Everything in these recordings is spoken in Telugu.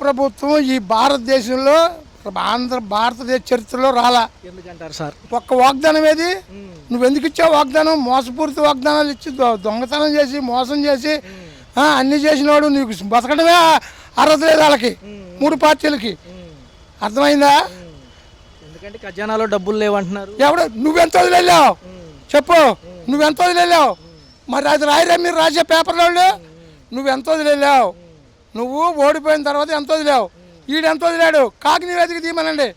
ప్రభుత్వం ఈ భారతదేశంలో భారతదేశ చరిత్రలో రాలా. ఎందుకంటారు సార్? ఒక్క వాగ్దానం ఏది? నువ్వెందుకు ఇచ్చావు వాగ్దానం? మోసపూరిత వాగ్దానాలు ఇచ్చి దొంగతనం చేసి మోసం చేసి అన్నీ చేసినవాడు నీకు బతకడమే అర్హత లేదు వాళ్ళకి, 3 పార్టీలకి. అర్థమైందా? ఎందుకంటే ఖజానాలో డబ్బులు లేవంటున్నారు. ఎవడు నువ్వెంత వదిలేళ్ళావు చెప్పు, నువ్వెంత వదిలేళ్ళావు? మరి అది రాయిరా మీరు రాసే పేపర్లో వాళ్ళు. నువ్వెంత వదిలేళ్ళావు? నువ్వు ఓడిపోయిన తర్వాత ఎంత వదిలేవు? ఈడెంత వదిలాడు? కాకి నివేదిక తీయమనండి,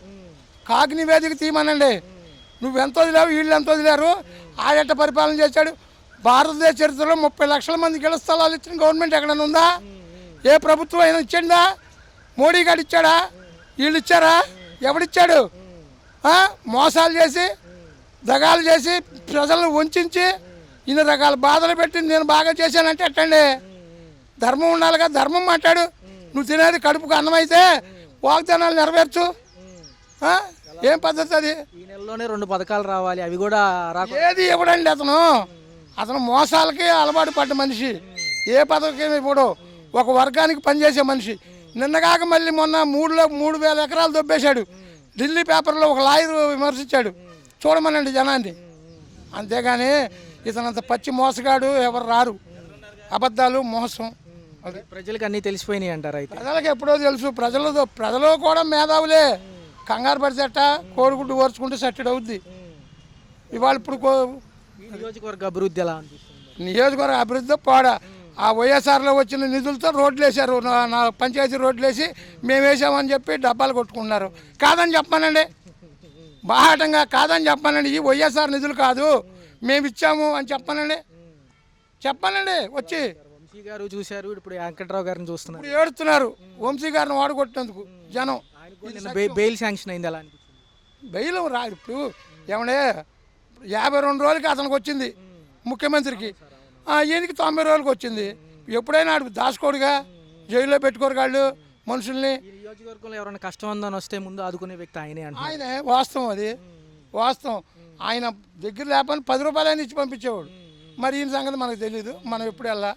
కాకి నివేదిక తీయమనండి. నువ్వెంత వదిలావు, వీళ్ళు ఎంత వదిలారు, ఆడెట్ట పరిపాలన చేశాడు? భారతదేశ చరిత్రలో 30 లక్షల మందికి ఇళ్ల స్థలాలు ఇచ్చిన గవర్నమెంట్ ఎక్కడైనా ఉందా? ఏ ప్రభుత్వం అయినా ఇచ్చిందా? మోడీ గారు ఇచ్చాడా? వీళ్ళు ఇచ్చారా? ఎవడిచ్చాడు? మోసాలు చేసి దగాలు చేసి ప్రజలను వంచి ఇన్ని రకాల బాధలు పెట్టి నేను బాగా చేశానంటే ఎట్టండి? ధర్మం ఉండాలిగా, ధర్మం మాట్లాడు. నువ్వు తినేది కడుపుకు అన్నం అయితే వాగ్దానాలు నెరవేర్చు. ఏం పద్ధతి అది? ఈ నెలలోనే 2 పథకాలు రావాలి, అవి కూడా ఏది ఇవ్వడండి. అతను మోసాలకి అలవాటు పడ్డ మనిషి. ఏ పథకం ఇవ్వడు, ఒక వర్గానికి పనిచేసే మనిషి. నిన్నగాక మళ్ళీ మొన్న 3,000 ఎకరాలు దొబ్బేశాడు. ఢిల్లీ పేపర్లో ఒక లాయర్ విమర్శించాడు. చూడమనండి జనాన్ని. అంతేగాని ఇతనంత పచ్చి మోసగాడు ఎవరు రారు. అబద్ధాలు, మోసం. అది ప్రజలకు అన్నీ తెలిసిపోయినాయి అంటారు. అయితే ప్రజలకు ఎప్పుడో తెలుసు. ప్రజలు కూడా మేధావులే. కంగారు పడితేట కోడిగుడ్డు ఓర్చుకుంటే సట్టెడ్ అవుద్ది. ఇవాళ ఇప్పుడు నియోజకవర్గ అభివృద్ధి ఎలా అనిపిస్తుంది? నియోజకవర్గ అభివృద్ధి పోడా. ఆ వైఎస్ఆర్లో వచ్చిన నిధులతో రోడ్లు వేశారు, నా పంచాయతీ రోడ్లు వేసి మేము వేసామని చెప్పి డబ్బాలు కొట్టుకున్నారు. కాదని చెప్పానండి, బాహాటంగా కాదని చెప్పానండి. ఈ వైఎస్ఆర్ నిధులు కాదు, మేము ఇచ్చాము అని చెప్పానండి వచ్చి. వంశీ గారు చూశారు, ఇప్పుడు వెంకట్రావు గారిని చూస్తున్నారు. ఇప్పుడు ఏడుతున్నారు వంశీ గారిని వాడగొట్టేందుకు జనం. బెయిల్ శాంక్షన్ అయింది, ఎలా అనిపిస్తుంది? బెయిల్ రా ఇప్పుడు ఏమండే 52 రోజులకి అతనికి వచ్చింది ముఖ్యమంత్రికి. ఈయనకి 90 రోజులకి వచ్చింది. ఎప్పుడైనా ఆడు దాచుకోడుగా, జైల్లో పెట్టుకోరు వాళ్ళు మనుషుల్ని. నియోజకవర్గంలో ఎవరైనా కష్టం ఉందని వస్తే ముందు ఆదుకునే వ్యక్తి ఆయనే. వాస్తవం, అది వాస్తవం. ఆయన దగ్గర లేకపోతే 10 రూపాయలు ఇచ్చి పంపించేవాడు. మరి ఈయన సంగతి మనకు తెలియదు, మనం ఎప్పుడు వెళ్ళా.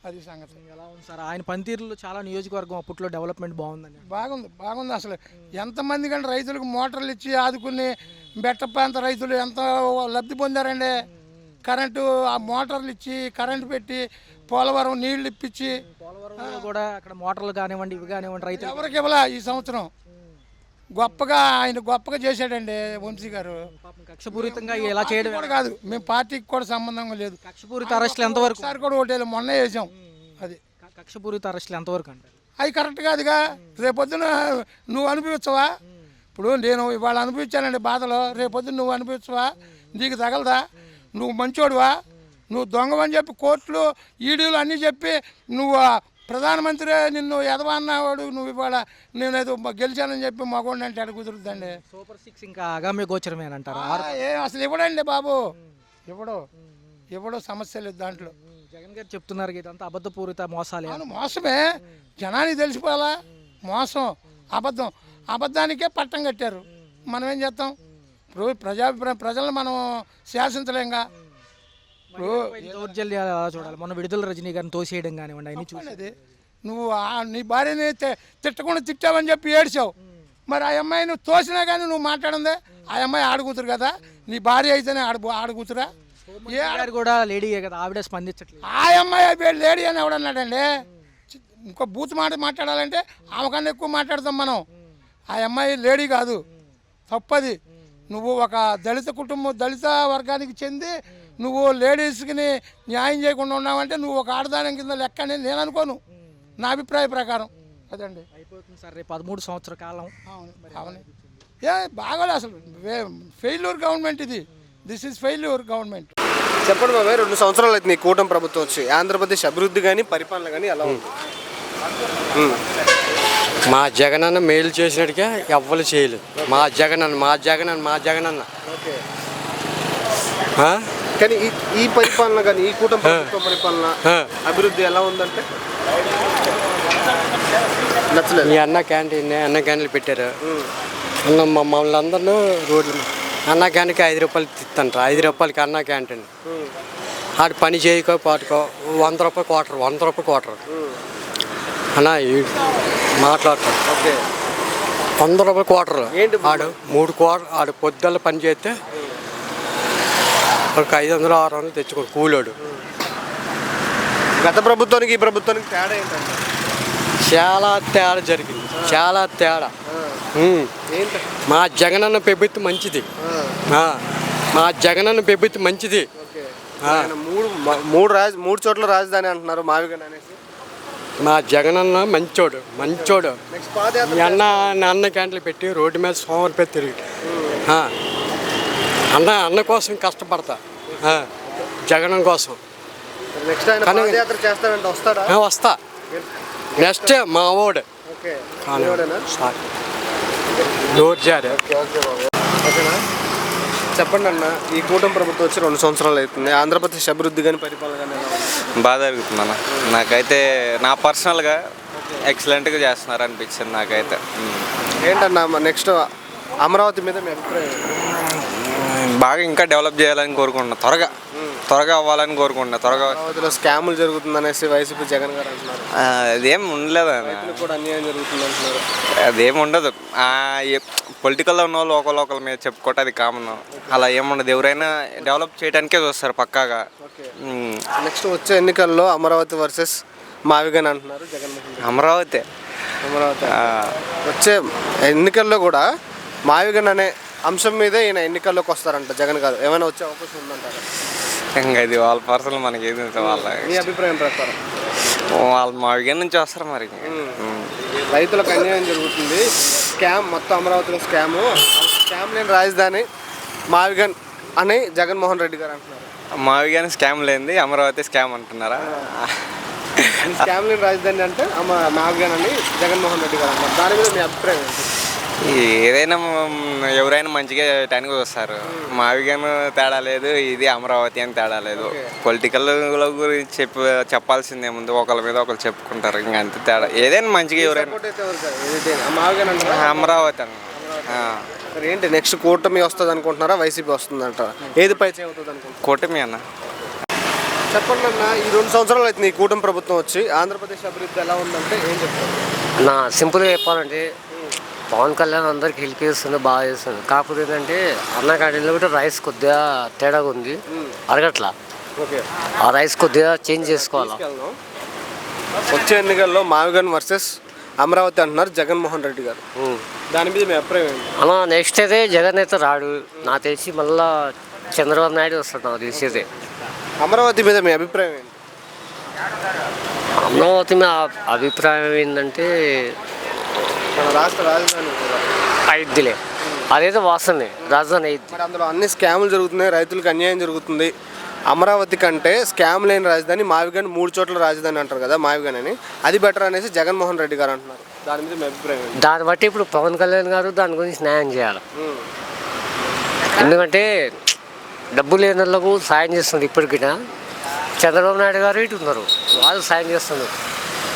అది సంగతి. ఎలా ఉంది సార్ ఆయన పనితీరులో? చాలా నియోజకవర్గం అప్పట్లో డెవలప్మెంట్ బాగుందండి. బాగుంది. అసలు ఎంతమంది కంటే రైతులకు మోటార్లు ఇచ్చి ఆదుకుని బెట్ట ప్రాంత రైతులు ఎంత లబ్ధి పొందారండి. కరెంటు, ఆ మోటార్లు ఇచ్చి కరెంటు పెట్టి పోలవరం నీళ్లు ఇప్పించి. పోలవరంలో కూడా అక్కడ మోటార్లు కానివ్వండి, ఇవి కానివ్వండి, రైతులు ఎవరికి ఇవ్వలా. ఈ సంవత్సరం గొప్పగా చేశాడండి వంశీ గారు. కక్షపూరితంగా ఇలా చేయడం కూడా కాదు, మేము పార్టీకి కూడా సంబంధం లేదు. కక్షపూరిత అరెస్టులు ఎంతవరకు? సార్ కూడా ఓటేలు మొన్న వేసాం. అది కక్షపూరిత అరెస్టులు ఎంతవరకు అంటారు? అవి కరెక్ట్ కాదుగా. రేపొద్దున నువ్వు అనుభవించవా? ఇప్పుడు నేను ఇవాళ అనుభవించానండి బాధలో, రేపొద్దున నువ్వు అనుభవించవా? నీకు తగలదా? నువ్వు మంచోడువా? నువ్వు దొంగవని చెప్పి కోర్టులు, ఈడీలు అన్నీ చెప్పి నువ్వు ప్రధానమంత్రి నిన్ను ఎదవా అన్నవాడు, నువ్వు ఇవాళ నేనేదో గెలిచానని చెప్పి మగోడిని అంటే అక్కడ కుదురుతుందండి. సూపర్ 6 ఇంకా అగమ్య గోచరమేనంటారు. అసలు ఇవ్వడండి బాబు, ఇవ్వడం సమస్య లేదు దాంట్లో. జగన్ గారు చెప్తున్నారు ఇదంతా అబద్ధపూరిత మోసాలే. మోసమే, జనానికి తెలిసిపోవాలా. మోసం, అబద్ధానికే పట్టం కట్టారు. మనం ఏం చేస్తాం? ఇప్పుడు ప్రజలను మనం శాసించలేంగా. ఇప్పుడు చూడాలి, మొన్న విడుదల రజనీ గారిని తోసేయడం కానివ్వండి, అన్ని చూసేది. నువ్వు నీ భార్యని తిట్టకుండా తిట్టావని చెప్పి ఏడ్చావు. మరి ఆ అమ్మాయిని తోసినా కానీ నువ్వు మాట్లాడిందే. ఆ అమ్మాయి ఆడకూతురు కదా, నీ భార్య అయితేనే ఆడకూతురా? కూడా లేడీయే కదా, ఆవిడ స్పందించట్లేదు. ఆ అమ్మాయి లేడీ అని ఎవడన్నాడండి? ఇంకో బూత్ మాట్లాడాలంటే ఆమె కన్నా ఎక్కువ మాట్లాడతాం మనం. ఆ అమ్మాయి లేడీ కాదు, తప్పది. నువ్వు ఒక దళిత వర్గానికి చెంది నువ్వు లేడీస్కి న్యాయం చేయకుండా ఉన్నావంటే నువ్వు ఒక ఆడదానం కింద లెక్క అని నేను అనుకోను, నా అభిప్రాయ ప్రకారం. అదండి. అయిపోతుంది సార్, రేపు 13 సంవత్సరాల కాలం. అవును. బాగోలే అసలు. ఫెయిల్యూర్ గవర్నమెంట్ ఇది. This is failure government. చెప్పండి బాబాయ్, 2 సంవత్సరాలు అవుతుంది ఈ కూటమి ప్రభుత్వం వచ్చి. ఆంధ్రప్రదేశ్ అభివృద్ధి కానీ పరిపాలన కానీ ఎలా ఉంది? మా జగనన్న మేలు చేసినట్టుగా ఎవ్వరు చేయలేదు. మా జగనన్న కానీ ఈ పరిపాలన కానీ ఈ కూటమి ప్రభుత్వ పరిపాలన అభివృద్ధి ఎలా ఉందంటే నచ్చలేదు. ఈ అన్న క్యాంటీన్లు పెట్టారు. మమ్మల్ని అందరినీ రోడ్లు అన్న క్యాంటీన్కి 5 రూపాయలు తిత్తంటారు. 5 రూపాయలకి అన్న క్యాంటీన్. ఆడు పని చేయకో పాటుకో 100 రూపాయలు క్వార్టర్. అన్న మాట్లాడతాడు. ఓకే. 100 రూపాయలు క్వార్టర్. ఏంటి ఆడు 3 క్వార్టర్ ఆడు పొద్దున్న పని చేస్తే ఒక 500-600 తెచ్చుకోడు కూలోడు. గత ప్రభుత్వానికి ఈ ప్రభుత్వానికి తేడా ఏంటంటే? చాలా తేడా జరిగింది, చాలా తేడా. ఏంటి? మా జగనన్న ప్రభుత్వం మంచిది. మా జగనన్న ప్రభుత్వం మంచిది. ఓకే. ఆయన మూడు చోట్ల రాజధాని అంటున్నారు మావిగన్ అనేసి. మా జగనన్న మంచోడు. నెక్స్ట్ పాదయాత్ర మీ అన్న క్యాంటీన్లు పెట్టి రోడ్డు మీద సోమవారం పెట్టి తిరిగి అన్న కోసం కష్టపడతా, జగనం కోసం. నెక్స్ట్ ఆయన పాదయాత్ర చేస్తాడంటే వస్తాడా? వస్తా. నెక్స్ట్ మా ఓడు. ఓకే. డోర్ జారే. ఓకేనా? చెప్పండి అన్న, ఈ కూటమి ప్రభుత్వం వచ్చి 2 సంవత్సరాలు అవుతుంది. ఆంధ్రప్రదేశ్ అభివృద్ధి కానీ పరిపాలన కానీ ఎలా ఉంది? బాగా జరుగుతుంది అన్న. నాకైతే నా పర్సనల్గా ఎక్సలెంట్గా చేస్తున్నారు అనిపించింది నాకైతే. ఏంటన్నా నెక్స్ట్ అమరావతి మీద మీ అభిప్రాయం? బాగా ఇంకా డెవలప్ చేయాలని కోరుకుంటున్నా, త్వరగా అవ్వాలని కోరుకుంటున్నా. అమరావతిలో స్కాములు జరుగుతుంది అనేసి వైసీపీ జగన్ గారు అంటున్నారు. అదేం ఉండలేదు అన్న, రైతులకు కూడా అన్యాయం జరుగుతుంది అంటున్నారు. అదేం ఉండదు. పొలిటికల్లో ఉన్న వాళ్ళు ఒకరి మీద చెప్పుకోవటం అది కామన్. అలా ఏముండదు. ఎవరైనా డెవలప్ చేయడానికే చూస్తారు పక్కాగా. నెక్స్ట్ వచ్చే ఎన్నికల్లో అమరావతి వర్సెస్ మావిగన్ అంటున్నారు జగన్మోహన్ రెడ్డి. అమరావతి వచ్చే ఎన్నికల్లో కూడా మావిగన్ అనే అంశం మీదే ఈయన ఎన్నికల్లోకి వస్తారంట జగన్ గారు. ఏమైనా వచ్చే అవకాశం ఉందంటారా? ఇంకా ఇది వాళ్ళ పర్సనల్ మనకి ఏది వాళ్ళ మీ అభిప్రాయం ప్రకారం? వాళ్ళు మా విగన్ నుంచి వస్తారు మరి. రైతులకు అన్యాయం జరుగుతుంది, స్కామ్ మొత్తం అమరావతిలో స్కామ్ లేని రాజధాని మావిగన్ అని జగన్మోహన్ రెడ్డి గారు అంటున్నారు. మా విగన్ స్కామ్ లేనిది అమరావతి స్కామ్ అంటున్నారా? స్కామ్ లేని రాజధాని అంటే మావిగన్ అని జగన్మోహన్ రెడ్డి గారు అంటున్నారు. దాని మీద మీ అభిప్రాయం ఏంటి? ఏదైనా ఎవరైనా మంచిగా చేయడానికి వస్తారు. మావిగన్ తేడా లేదు, ఇది అమరావతి అని తేడా లేదు. పొలిటికల్ గురించి చెప్పాల్సిందే ముందు, ఒకరి మీద ఒకరు చెప్పుకుంటారు, ఇంకా అంతే తేడా. ఏదైనా మంచిగా ఎవరైనా అమరావతి అన్న. ఏంటి నెక్స్ట్ కూటమి వస్తుంది అనుకుంటున్నారా, వైసీపీ వస్తుంది అంటారా? ఏది పై అవుతుంది అనుకుంటున్నారు? కూటమి అన్న. చెప్పండి అన్న, ఈ 2 సంవత్సరాలు అవుతుంది ఈ కూటమి ప్రభుత్వం వచ్చి. ఆంధ్రప్రదేశ్ అభివృద్ధి ఎలా ఉందంటే ఏం చెప్తారు? నా సింపుల్గా చెప్పాలంటే పవన్ కళ్యాణ్ అందరికి హెల్ప్ చేస్తుంది, బాగా చేస్తుంది. కాకపోతే ఏంటంటే అన్న క్యాంటీన్లో కూడా రైస్ కొద్దిగా తేడాగా ఉంది, అరగట్లా. ఓకే. ఆ రైస్ కొద్దిగా చేంజ్ చేసుకోవాలి. వచ్చే ఎన్నికల్లో మావిగన్ వర్సెస్ అమరావతి అంటున్నారు జగన్మోహన్ రెడ్డి గారు. దాని మీద మీ అభిప్రాయం ఏంటి? అన్న నెక్స్ట్ అయితే జగన్ అయితే రాడు, నాకు తెలిసి మళ్ళా చంద్రబాబు నాయుడు వస్తాడు నాకు తెలిసి అయితే. అమరావతి మీద మీ అభిప్రాయం ఏంటి? అమరావతి మీద అభిప్రాయం ఏంటంటే మన రాష్ట్ర రాజధాని అయిద్దిలే, అదైతే వాస్తవమే, రాజధాని అయింది. మరి అందులో అన్ని స్కాములు జరుగుతున్నాయి, రైతులకు అన్యాయం జరుగుతుంది. అమరావతి కంటే స్కామ్ లేని రాజధాని మావిగన్ 3 చోట్ల రాజధాని అంటారు కదా మావిగన్ అని, అది బెటర్ అనేసి జగన్మోహన్ రెడ్డి గారు అంటున్నారు. దాని మీద మీ అభిప్రాయం ఏంటి? దాన్ని బట్టి ఇప్పుడు పవన్ కళ్యాణ్ గారు దాని గురించి న్యాయం చేయాలి. ఎందుకంటే డబ్బు లేని వాళ్ళకు సాయం చేస్తుంది. ఇప్పటికి చంద్రబాబు నాయుడు గారు ఇటు ఉన్నారు, వాళ్ళు సాయం చేస్తున్నారు.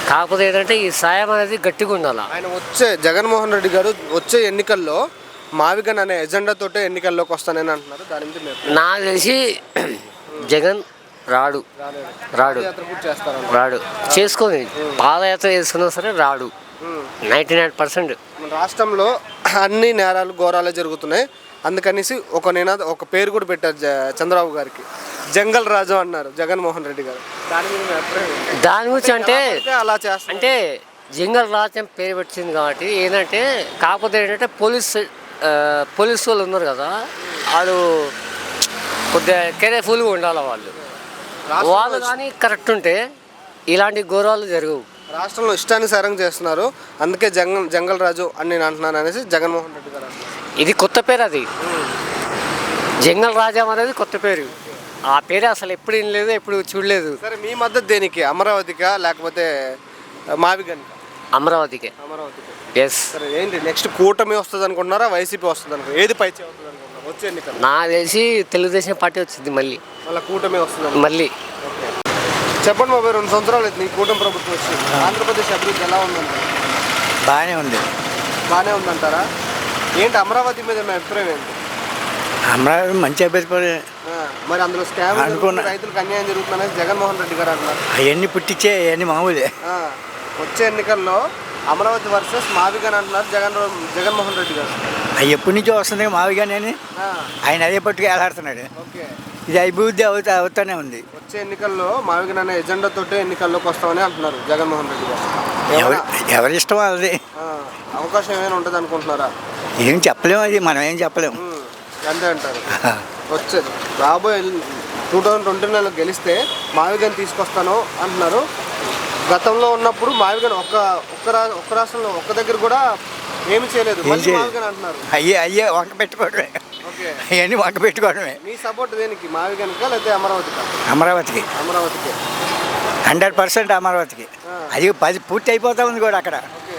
కాకపోతే ఏంటంటే ఈ సాయం అనేది గట్టిగా ఉండాలి. ఆయన జగన్మోహన్ రెడ్డి గారు వచ్చే ఎన్నికల్లో మావిగన్ అనే ఎజెండాతోటే ఎన్నికల్లోకి వస్తానని అంటున్నారు. దాని మీద నాకు తెలిసి జగన్ రాడు చేసుకొని పాదయాత్ర చేసుకున్నా సరే రాడు 99%. మన రాష్ట్రంలో అన్ని నేరాలు ఘోరాలే జరుగుతున్నాయి. అందుకనేసి ఒక పేరు కూడా పెట్టారు చంద్రబాబు గారికి, జంగల్ రాజు అన్నారు జగన్మోహన్ రెడ్డి గారు. దాని గురించి అంటే అలా చేస్తా అంటే జంగల్ రాజు అని పేరు పెట్టింది కాబట్టి ఏంటంటే, కాకపోతే ఏంటంటే పోలీసు వాళ్ళు ఉన్నారు కదా, వాళ్ళు కొద్దిగా కేర్ఫుల్గా ఉండాలి. వాళ్ళు కానీ కరెక్ట్ ఉంటే ఇలాంటి ఘోరాలు జరగవు. రాష్ట్రంలో ఇష్టానుసారం చేస్తున్నారు, అందుకే జంగల్ రాజు అని నేను అంటున్నాను అనేసి జగన్మోహన్ రెడ్డి గారు అంటున్నారు. ఇది కొత్త పేరు, అది జంగల్ రాజా అనేది కొత్త పేరు. ఆ పేరు అసలు ఎప్పుడు వినలేదు, ఎప్పుడు చూడలేదు. సరే, మీ మద్దతు దేనికి, అమరావతికా లేకపోతే మావిగన్? అమరావతికే. ఎస్. సరే, ఏంటి నెక్స్ట్ కూటమి వస్తుంది అనుకుంటున్నారా, వైసీపీ వస్తుంది అనుకుంటున్నారు? ఏది పై అవుతుంది అనుకుంటున్నారు వచ్చే ఎన్నికలు? నాకు తెలిసి తెలుగుదేశం పార్టీ వచ్చింది మళ్ళీ కూటమి వస్తుంది మళ్ళీ. చెప్పండి బాబు, 2 సంవత్సరాలు అవుతుంది ఈ కూటమి ప్రభుత్వం వచ్చి. ఆంధ్రప్రదేశ్ అభివృద్ధి ఎలా ఉందంటారు? బాగానే ఉందంటారా? ఏంటి అమరావతి మీద మీ అభిప్రాయం ఏంటి? అమరావతి మంచి అభిప్రాయం. మరి అందులో స్కామ్ రైతులకు అన్యాయం జరుగుతుందని జగన్మోహన్ రెడ్డి గారు అంటున్నారు. అవన్నీ పుట్టించే అవన్నీ మామూలే. వచ్చే ఎన్నికల్లో అమరావతి వర్సెస్ మావిగన్ అంటున్నారు జగన్మోహన్ రెడ్డి గారు. అది ఎప్పటి నుంచో వస్తుంది మావిగానే ఆ, ఆయన అదే పట్టుకు ఏలాడుతున్నాడు. ఓకే. ఇది అభివృద్ధి అవుతానే ఉంది. వచ్చే ఎన్నికల్లో మావిగన్ అనే ఎజెండాతోటే ఎన్నికల్లోకి వస్తామని అంటున్నారు జగన్మోహన్ రెడ్డి గారు. ఎవరి ఇష్టం అది. ఆ, అవకాశం ఏమైనా ఉంటుంది అనుకుంటున్నారా? ఏం చెప్పలేము, అది మనం ఏం చెప్పలేము. అంతే అంటారు. వచ్చేది రాబోయే 2029లో గెలిస్తే మావిగన్ తీసుకొస్తాను అంటున్నారు. గతంలో ఉన్నప్పుడు మావిగన్ ఒక్క రాష్ట్రంలో ఒక్క దగ్గర కూడా ఏమి చేయలేదు. మళ్ళీ మావిగన్ అంటున్నారు. అయ్యే వంక పెట్టుకోవడమే, ఓకే. అవన్నీ వంక పెట్టుకోవడమే. మీ సపోర్ట్ దేనికి, మావిగన్కా లేకపోతే అమరావతికా? అమరావతికి అమరావతికి 100% అమరావతికి. అది 10 పూర్తి అయిపోతా ఉంది కూడా అక్కడ. ఓకే.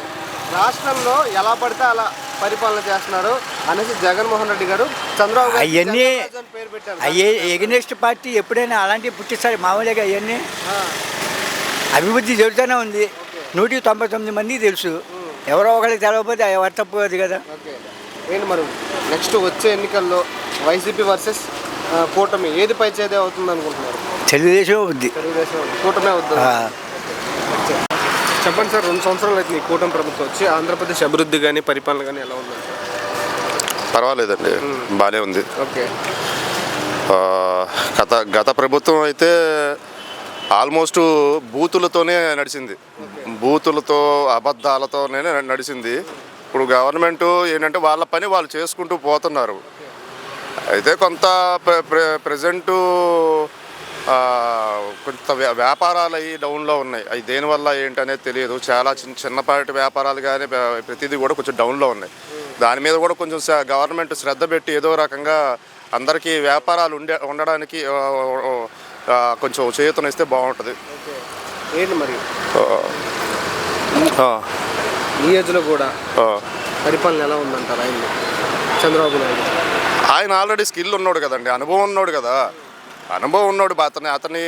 రాష్ట్రంలో ఎలా పడితే అలా పరిపాలన చేస్తున్నారు అనేసి జగన్మోహన్ రెడ్డి గారు చంద్రబాబు గారు అవన్నీ జగన్రాజు అని పేరు పెట్టారు. అయ్యే ఎగ్నెస్ట్ పార్టీ ఎప్పుడైనా అలాంటివి పుట్టిస్తారు మామూలుగా. అవన్నీ ఆ, అభివృద్ధి జరుగుతూనే ఉంది. 199 మందికి తెలుసు. ఎవరో ఒకరికి తెలవకపోతే ఎవరు తప్పు అది కదా. ఓకే. ఏంటి మరి నెక్స్ట్ వచ్చే ఎన్నికల్లో వైసీపీ వర్సెస్ కూటమి ఏది పై చేదే అవుతుంది అనుకుంటున్నారు? తెలుగుదేశం ఉంది. తెలుగుదేశం కూటమే అవుతుంది. చెప్పండి సార్, 2 సంవత్సరాలు అయితే ఈ కూటమి ప్రభుత్వం వచ్చి ఆంధ్రప్రదేశ్ అభివృద్ధి కానీ పరిపాలన కానీ ఎలా ఉంది? పర్వాలేదండి, బాగానే ఉంది. ఓకే. గత ప్రభుత్వం అయితే ఆల్మోస్ట్ బూతులతోనే నడిచింది. బూతులతో అబద్ధాలతోనే నడిచింది. ఇప్పుడు గవర్నమెంట్ ఏంటంటే వాళ్ళ పని వాళ్ళు చేసుకుంటూ పోతున్నారు. అయితే కొంత ప్రజెంటు కొంత వ్యాపారాలు అవి డౌన్లో ఉన్నాయి. అవి దేనివల్ల ఏంటనేది తెలియదు. చాలా చిన్నపాటి వ్యాపారాలు కానీ ప్రతిదీ కూడా కొంచెం డౌన్లో ఉన్నాయి. దాని మీద కూడా కొంచెం గవర్నమెంట్ శ్రద్ధ పెట్టి ఏదో రకంగా అందరికీ వ్యాపారాలు ఉండడానికి కొంచెం చేయూతనిస్తే బాగుంటుంది. ఏంటి మరి ఈ ఏజ్లో కూడా పరిపాలన ఎలా ఉందంటారు ఆయన చంద్రబాబు నాయుడు? ఆయన ఆల్రెడీ స్కిల్ ఉన్నాడు కదండి, అనుభవం ఉన్నాడు కదా. అనుభవం ఉన్నాడు. అతని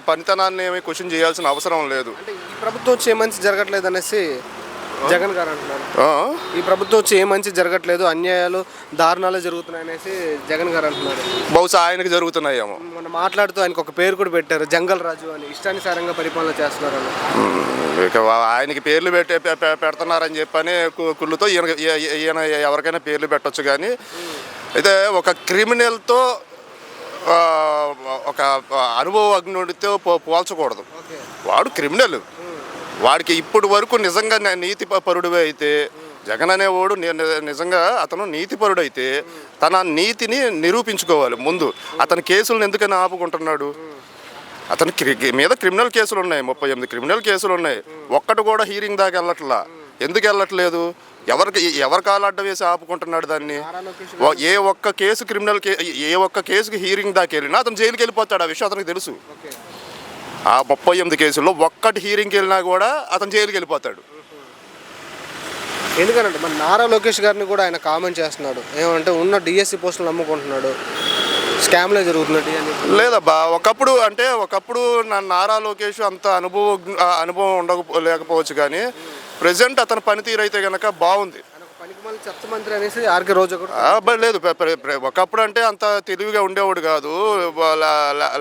పనితనాన్ని ఏమి క్వశ్చన్ చేయాల్సిన అవసరం లేదు. అంటే ఈ ప్రభుత్వం వచ్చి ఏ మంచి జరగట్లేదు అనేసి జగన్ గారు అంటున్నారు. ఈ ప్రభుత్వం వచ్చి ఏ మంచి జరగట్లేదు, అన్యాయాలు దారుణాలు జరుగుతున్నాయి అనేసి జగన్ గారు అంటున్నారు. బహుశా ఆయనకి జరుగుతున్నాయేమో. మనం మాట్లాడుతూ ఆయనకు ఒక పేరు కూడా పెట్టారు, జంగల్ రాజు అని. ఇష్టానుసారంగా పరిపాలన చేస్తున్నారు అని. ఇక ఆయనకి పేర్లు పెడుతున్నారని చెప్పని కుళ్ళుతో ఈయన ఎవరికైనా పేర్లు పెట్టచ్చు. కానీ అయితే ఒక క్రిమినల్తో ఒక అనుభవజ్ఞుడితో పోల్చకూడదు. వాడు క్రిమినల్. వాడికి ఇప్పటి వరకు నిజంగా నీతిపరుడు అయితే, జగన్ అనేవాడు నిజంగా అతను నీతిపరుడు అయితే తన నీతిని నిరూపించుకోవాలి ముందు. అతని కేసులను ఎందుకని ఆపుకుంటున్నాడు? అతని మీద క్రిమినల్ కేసులు ఉన్నాయి, 38 క్రిమినల్ కేసులు ఉన్నాయి. ఒక్కటి కూడా హీరింగ్ దాకా వెళ్ళట్లా. ఎందుకు వెళ్ళట్లేదు? ఎవరి కాలు అడ్డ వేసి ఆపుకుంటున్నాడు దాన్ని? ఏ ఒక్క కేసుకి హీరింగ్ దాకా వెళ్ళినా అతను జైలుకి వెళ్ళిపోతాడు. ఆ విషయం అతనికి తెలుసు. ఆ 38 కేసుల్లో ఒక్కటి హీరింగ్కి వెళ్ళినా కూడా అతను జైలుకి వెళ్ళిపోతాడు. ఎందుకంటే మన నారా లోకేష్ గారిని కూడా ఆయన కామెంట్ చేస్తున్నాడు. ఏమంటే ఉన్న డిఎస్సి పోస్టులు నమ్ముకుంటున్నాడు, స్కామ్లే జరుగుతున్నాడు అని. లేదబ్బా, ఒకప్పుడు నారా లోకేష్ అంత అనుభవం లేకపోవచ్చు. కానీ ప్రజెంట్ అతని పనితీరు అయితే కనుక బాగుంది. చెత్త మంత్రి అనేసి ఆర్కే రోజు లేదు, ఒకప్పుడు అంటే అంత తెలివిగా ఉండేవాడు కాదు.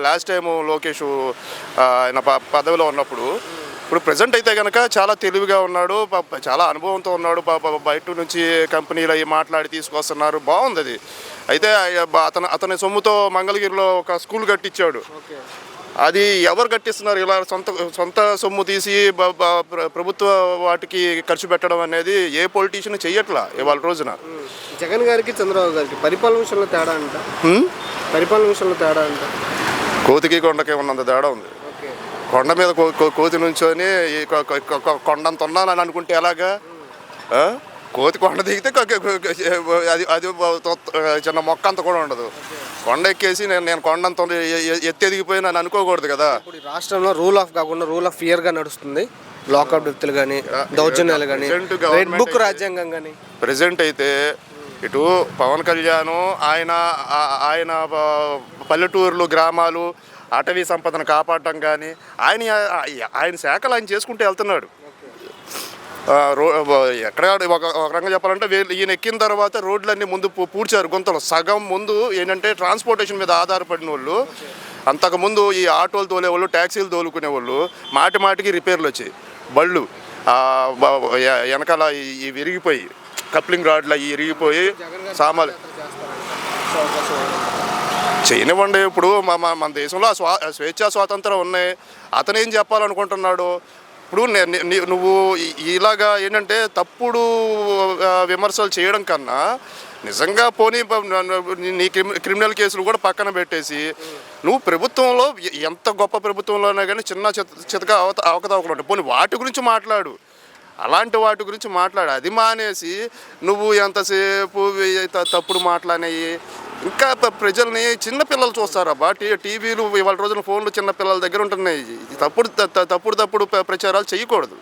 లాస్ట్ టైం లోకేష్ ఆయన పదవిలో ఉన్నప్పుడు. ఇప్పుడు ప్రజెంట్ అయితే కనుక చాలా తెలివిగా ఉన్నాడు, చాలా అనుభవంతో ఉన్నాడు. బయట నుంచి కంపెనీలు అవి మాట్లాడి తీసుకొస్తున్నారు, బాగుంది అది. అయితే అతని సొమ్ముతో మంగళగిరిలో ఒక స్కూల్ కట్టించాడు. అది ఎవరు కట్టిస్తున్నారు? ఇలా సొంత సొమ్ము తీసి ప్రభుత్వ వాటికి ఖర్చు పెట్టడం అనేది ఏ పొలిటీషియన్ చెయ్యట్లా ఇవాళ రోజున. జగన్ గారికి చంద్రబాబు గారికి పరిపాలన విషయంలో తేడా అంట. పరిపాలన విషయంలో తేడా అంట. కోతికి కొండకి ఉన్నంత తేడా ఉంది. కొండ మీద కోతి నుంచొని కొండంత ఉన్నానని అనుకుంటే ఎలాగా? కోతి కొండ దిగితే అది చిన్న మొక్క అంత కూడా ఉండదు. కొండ ఎక్కేసి నేను కొండంత ఎత్తి ఎదిగిపోయి నన్ను అనుకోకూడదు కదా. ఇప్పుడు రాష్ట్రంలో రూల్ ఆఫ్ కాకుండా రూల్ ఆఫ్ ఫియర్గా నడుస్తుంది. లాకప్ డెప్తులు కానీ, దౌర్జన్యాలు కానీ, రెడ్ బుక్ రాజ్యాంగం కానీ. ప్రెజెంట్ అయితే ఇటు పవన్ కళ్యాణ్ ఆయన పల్లెటూరులు, గ్రామాలు, అటవీ సంపదను కాపాడటం కానీ ఆయన శాఖలు ఆయన చేసుకుంటూ వెళ్తున్నాడు. ఎక్కడ ఒక రకంగా చెప్పాలంటే ఈయన ఎక్కిన తర్వాత రోడ్లన్నీ ముందు పూడ్చారు గుంతలు. సగం ముందు ఏంటంటే ట్రాన్స్పోర్టేషన్ మీద ఆధారపడిన వాళ్ళు, అంతకుముందు ఈ ఆటోలు తోలేవాళ్ళు, ట్యాక్సీలు తోలుకునే వాళ్ళు, మాటికి రిపేర్లు వచ్చాయి. బళ్ళు వెనకాల ఈ విరిగిపోయి కప్లింగ్ రాడ్లు అవి విరిగిపోయి సామాన్లు చేయనివ్వండి. ఇప్పుడు మన దేశంలో స్వేచ్ఛా స్వాతంత్రం ఉన్నాయి. అతను ఏం చెప్పాలనుకుంటున్నాడు? ఇప్పుడు నువ్వు ఇలాగా ఏంటంటే తప్పుడు విమర్శలు చేయడం కన్నా నిజంగా పోనీ నీ క్రిమినల్ కేసులు కూడా పక్కన పెట్టేసి నువ్వు ప్రభుత్వంలో ఎంత గొప్ప ప్రభుత్వంలోనే కానీ చిన్న చితక అవకతవకలు ఉంటాయి, పోనీ వాటి గురించి మాట్లాడు. అలాంటి వాటి గురించి మాట్లాడు. అది మానేసి నువ్వు ఎంతసేపు తప్పుడు మాట్లాడినాయి. ఇంకా ప్రజల్ని చిన్నపిల్లలు చూస్తారబ్బా. టీవీలు ఇవాళ రోజున ఫోన్లు చిన్నపిల్లల దగ్గర ఉంటున్నాయి. తప్పుడు ప్రచారాలు చేయకూడదు.